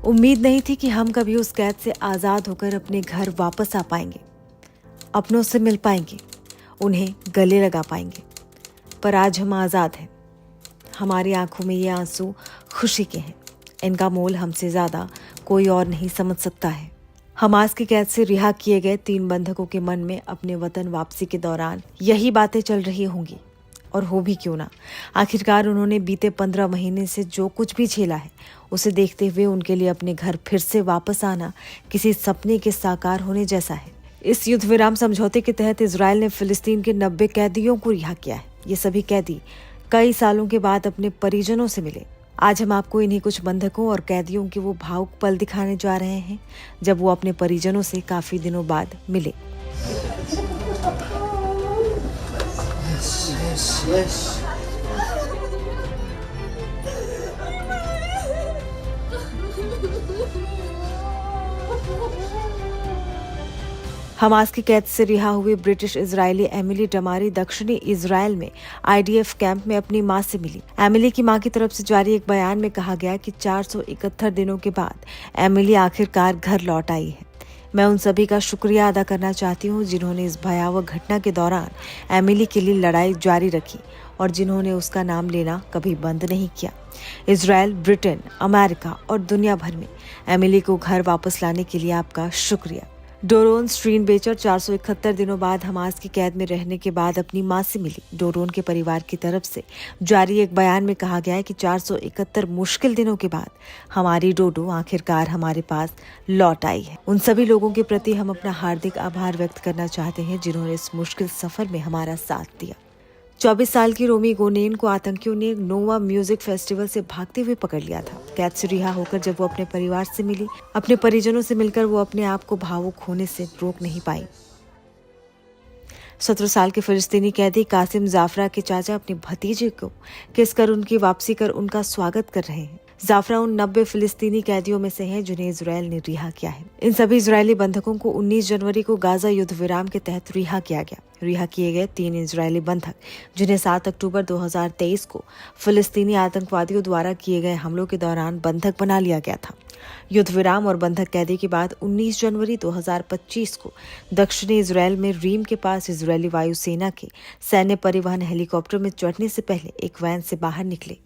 उम्मीद नहीं थी कि हम कभी उस कैद से आज़ाद होकर अपने घर वापस आ पाएंगे, अपनों से मिल पाएंगे, उन्हें गले लगा पाएंगे। पर आज हम आज़ाद हैं। हमारी आंखों में ये आंसू खुशी के हैं। इनका मोल हमसे ज़्यादा कोई और नहीं समझ सकता है। हमास की कैद से रिहा किए गए 3 बंधकों के मन में अपने वतन वापसी के दौरान यही बातें चल रही होंगी, और हो भी क्यों ना। आखिरकार उन्होंने बीते 15 महीने से जो कुछ भी झेला है, उसे देखते हुए उनके लिए अपने घर फिर से वापस आना किसी सपने के साकार होने जैसा है। इस युद्ध विराम समझौते के तहत इजराइल ने फिलिस्तीन के 90 कैदियों को रिहा किया है। ये सभी कैदी कई सालों के बाद अपने परिजनों से मिले। आज हम आपको इन्हीं कुछ बंधकों और कैदियों के वो भावुक पल दिखाने जा रहे हैं जब वो अपने परिजनों से काफी दिनों बाद मिले। Yes. हमास की कैद से रिहा हुई ब्रिटिश इजरायली एमिली डमारी दक्षिणी इजराइल में IDF कैंप में अपनी मां से मिली। एमिली की मां की तरफ से जारी एक बयान में कहा गया कि 471 दिनों के बाद एमिली आखिरकार घर लौट आई है। मैं उन सभी का शुक्रिया अदा करना चाहती हूँ जिन्होंने इस भयावह घटना के दौरान एमिली के लिए लड़ाई जारी रखी और जिन्होंने उसका नाम लेना कभी बंद नहीं किया। इजराइल, ब्रिटेन, अमेरिका और दुनिया भर में एमिली को घर वापस लाने के लिए आपका शुक्रिया। डोरोन स्ट्रीनबेचर 471 दिनों बाद हमास की कैद में रहने के बाद अपनी मां से मिली। डोरोन के परिवार की तरफ से जारी एक बयान में कहा गया है कि 471 मुश्किल दिनों के बाद हमारी डोडो आखिरकार हमारे पास लौट आई है। उन सभी लोगों के प्रति हम अपना हार्दिक आभार व्यक्त करना चाहते हैं जिन्होंने इस मुश्किल सफर में हमारा साथ दिया। 24 साल की रोमी गोनेन को आतंकियों ने नोवा म्यूजिक फेस्टिवल से भागते हुए पकड़ लिया था। कैद से रिहा होकर जब वो अपने परिवार से मिली, अपने परिजनों से मिलकर वो अपने आप को भावुक होने से रोक नहीं पाई। 17 साल के फिलिस्तीनी कैदी कासिम जाफरा के चाचा अपने भतीजे को किस कर उनकी वापसी कर उनका स्वागत कर रहे हैं। जाफरा उन 90 फिलिस्तीनी कैदियों में से हैं जिन्हें इजराइल ने रिहा किया है। इन सभी इजरायली बंधकों को 19 जनवरी को गाजा युद्ध विराम के तहत रिहा किया गया। रिहा किए गए 3 इजरायली बंधक जिन्हें 7 अक्टूबर 2023 को फिलिस्तीनी आतंकवादियों द्वारा किए गए हमलों के दौरान बंधक बना लिया गया था। युद्ध विराम और बंधक कैदी के बाद 19 जनवरी 2025 को दक्षिणी इजराइल में रीम के पास इजरायली वायुसेना के सैन्य परिवहन हेलीकॉप्टर में चढ़ने से पहले एक वैन से बाहर निकले।